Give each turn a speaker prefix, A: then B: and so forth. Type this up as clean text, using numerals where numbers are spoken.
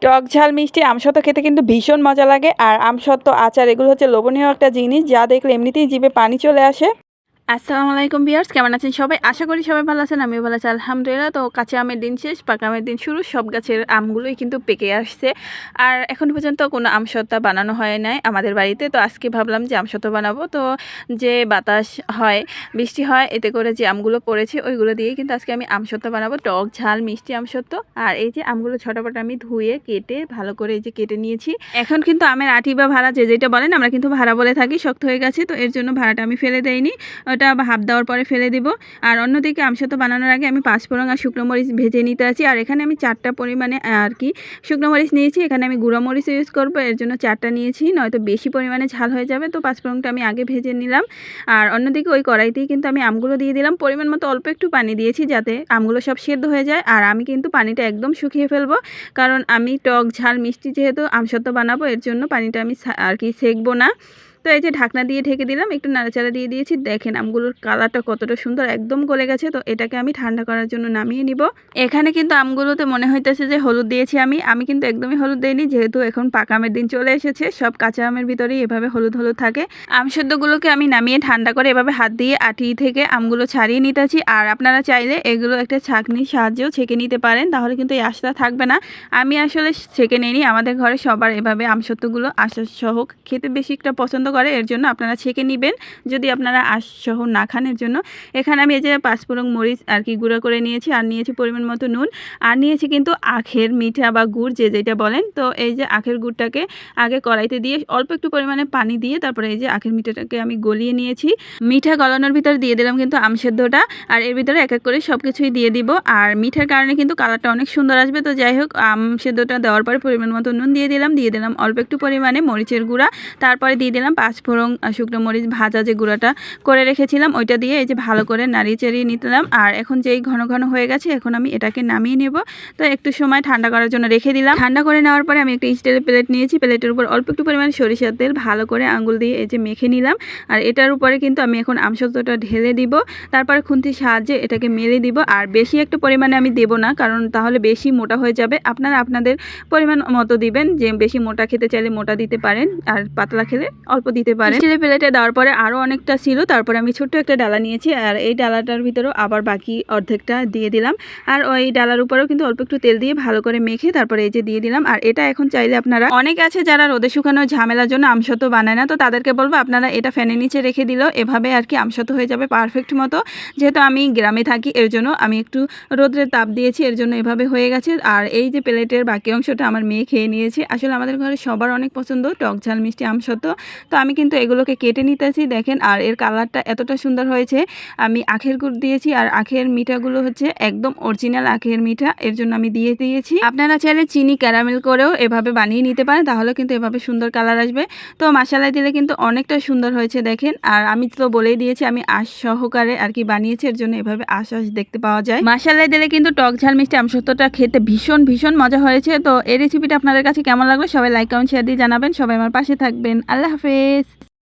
A: টক ঝাল মিষ্টি আমসত্ত্ব খেতে কিন্তু ভীষণ মজা লাগে। আর আমসত্ত্ব আচার এগুলো হচ্ছে লোভনীয় একটা জিনিস, যা দেখলে এমনিতেই জিভে পানি চলে আসে। আসসালামু আলাইকুম ভিউয়ার্স, কেমন আছেন সবাই? আশা করি সবাই ভালো আছেন, আমিও ভালো আছি আলহামদুলিল্লাহ। তো কাঁচা আমের দিন শেষ, পাকা আমের দিন শুরু। সব গাছের আমগুলোই কিন্তু পেকে আসছে, আর এখন পর্যন্ত কোনো আমসত্ত্ব বানানো হয় নাই আমাদের বাড়িতে। তো আজকে ভাবলাম যে আমসত্ত্ব বানাবো। তো যে বাতাস হয়, বৃষ্টি হয়, এতে করে যে আমগুলো পড়েছে ওইগুলো দিয়ে কিন্তু আজকে আমি আমসত্ত্ব বানাবো, টক ঝাল মিষ্টি আমসত্ত্ব। আর এই যে আমগুলো ছোটপট আমি ধুয়ে কেটে ভালো করে এই যে কেটে নিয়েছি। এখন কিন্তু আমের আটি বা ভাড়া যে যেটা বলেন, আমরা কিন্তু ভাড়া বলে থাকি, শক্ত হয়ে গেছে, তো এর জন্য ভাড়াটা আমি ফেলে দেইনি, ওটা হাফ দেওয়ার পরে ফেলে দিব। আর অন্যদিকে আমসত্ত্ব বানানোর আগে আমি পাঁচফোড়ন আর শুকনো মরিচ ভেজে নিতে আছি। আর এখানে আমি 4টা পরিমাণে আর কি শুকনো মরিচ নিয়েছি। এখানে আমি গুঁড়ো মরিচ ইউজ করবো, এর জন্য 4টা নিয়েছি, নয়তো বেশি পরিমাণে ঝাল হয়ে যাবে। তো পাঁচফোড়নটা আমি আগে ভেজে নিলাম। আর অন্যদিকে ওই কড়াইতেই কিন্তু আমি আমগুলো দিয়ে দিলাম, পরিমাণ মতো অল্প একটু পানি দিয়েছি যাতে আমগুলো সব সেদ্ধ হয়ে যায়। আর আমি কিন্তু পানিটা একদম শুকিয়ে ফেলবো, কারণ আমি টক ঝাল মিষ্টি যেহেতু আমসত্ত্ব বানাবো, এর জন্য পানিটা আমি আর কি সেকবো না। তো এই যে ঢাকনা দিয়ে ঢেকে দিলাম, একটু নাড়াচাড়া দিয়ে দিয়েছি। দেখেন আমগুলোর কালারটা কতটা সুন্দর, একদম গলে গেছে। তো এটাকে আমি ঠান্ডা করার জন্য নামিয়ে নিব। এখানে কিন্তু আমগুলোতে মনে হইতেছে যে হলুদ দিয়েছি, আমি কিন্তু একদমই হলুদ দেইনি, যেহেতু এখন পাকা আমের দিন চলে এসেছে। সব কাঁচা আমের ভিতরেই এভাবে হলুদ হলুদ থাকে। আম সেদ্ধগুলোকে আমি নামিয়ে ঠান্ডা করে এভাবে হাত দিয়ে আটি থেকে আমগুলো ছাড়িয়ে নিতেছি। আর আপনারা চাইলে এগুলো একটা ছাঁকনির সাহায্যেও ছেঁকে নিতে পারেন, তাহলে কিন্তু এই আঁশটা থাকবে না। আমি আসলে ছেঁকে নিইনি, আমাদের ঘরে সবার এভাবে আমসত্ত্বগুলো আঁশ সহ খেতে বেশি একটা পছন্দ করে, এর জন্য আপনারা ছেঁকে নেবেন যদি আপনারা আঁশ সহ না খান। এর জন্য এখানে আমি এই যে পাঁচফোড়ন মরিচ আর কি গুঁড়া করে নিয়েছি, আর নিয়েছি পরিমাণ মতো নুন, আর নিয়েছি কিন্তু আখের মিঠা বা গুড় যে যেটা বলেন। তো এই যে আখের গুড়টাকে আগে কড়াইতে দিয়ে অল্প একটু পরিমাণে পানি দিয়ে তারপরে এই যে আখের মিঠাটাকে আমি গলিয়ে নিয়েছি। মিঠা গলানোর ভিতরে দিয়ে দিলাম কিন্তু আম সেদ্ধটা, আর এর ভিতরে এক এক করে সব কিছুই দিয়ে দিব। আর মিঠার কারণে কিন্তু কালারটা অনেক সুন্দর আসবে। তো যাই হোক, আম সেদ্ধটা দেওয়ার পরে পরিমাণ মতো নুন দিয়ে দিলাম অল্প একটু পরিমাণে মরিচের গুঁড়া, তারপরে দিয়ে দিলাম পাঁচফোড়ন শুকনো মরিচ ভাজা যে গুঁড়াটা করে রেখেছিলাম, ওইটা দিয়ে এই যে ভালো করে নাড়িয়ে চাড়িয়ে নিলাম। আর এখন যেই ঘন ঘন হয়ে গেছে, এখন আমি এটাকে নামিয়ে নেব। তো একটু সময় ঠান্ডা করার জন্য রেখে দিলাম। ঠান্ডা করে নেওয়ার পরে আমি একটা স্টিলের প্লেট নিয়েছি, প্লেটের উপর অল্প একটু পরিমাণে সরিষার তেল ভালো করে আঙুল দিয়ে এই যে মেখে নিলাম। আর এটার উপরে কিন্তু আমি এখন আমসত্ত্বটা ঢেলে দিব, তারপরে খুন্তির সাহায্যে এটাকে মেলে দিব। আর বেশি একটু পরিমাণে আমি দেব না, কারণ তাহলে বেশি মোটা হয়ে যাবে। আপনারা আপনাদের পরিমাণ মতো দিবেন, যে বেশি মোটা খেতে চাইলে মোটা দিতে পারেন, আর পাতলা খেলে অল্প দিতে পারেন। স্টিলের প্লেটে দেওয়ার পরে আরও অনেকটা ছিল, তারপরে আমি ছোট্ট একটা ডালা নিয়েছি, আর এই ডালাটার ভিতরেও আবার বাকি অর্ধেকটা দিয়ে দিলাম। আর ওই ডালার উপরেও কিন্তু অল্প একটু তেল দিয়ে ভালো করে মেখে তারপরে এই যে দিয়ে দিলাম। আর এটা এখন চাইলে আপনারা, অনেক আছে যারা রোদে শুকানোর ঝামেলার জন্য আমসত্ত্ব বানায় না, তো তাদেরকে বলবো আপনারা এটা ফ্যানের নিচে রেখে দিলেও এভাবে আর কি আমসত্ত্ব হয়ে যাবে পারফেক্ট মতো। যেহেতু আমি গ্রামে থাকি, এর জন্য আমি একটু রোদ্রের তাপ দিয়েছি, এর জন্য এভাবে হয়ে গেছে। আর এই যে প্লেটের বাকি অংশটা আমার মেয়ে খেয়ে নিয়েছে। আসলে আমাদের ঘরে সবার অনেক পছন্দ টক ঝাল মিষ্টি আমসত্ত্ব। তো আমি কিন্তু এগুলোকে কেটে নিতেছি, দেখেন। আর এর কালারটা এতটা সুন্দর হয়েছে। আমি আখের গুড় দিয়েছি, আর আখের মিঠাগুলো হচ্ছে একদম অরিজিনাল আখের মিঠা, এর জন্য আমি দিয়ে দিয়েছি। আপনারা চাইলে চিনি ক্যারামেল করেও এভাবে বানিয়ে নিতে পারেন, তাহলে কিন্তু এভাবে সুন্দর কালার আসবে। তো মশলায় দিলে কিন্তু অনেকটা সুন্দর হয়েছে, দেখেন। আর আমি তো বলেই দিয়েছি আমি আঁশ সহকারে আর কি বানিয়েছি, এর জন্য এভাবে আঁশ দেখতে পাওয়া যায়। মশলায় দিলে কিন্তু টক ঝাল মিষ্টি আমসত্ত্বটা খেতে ভীষণ ভীষণ মজা হয়েছে। তো এই রেসিপিটা আপনাদের কাছে কেমন লাগলো সবাই লাইক কমেন্ট শেয়ার দিয়ে জানাবেন। সবাই আমার পাশে থাকবেন। আল্লাহ হাফেজ।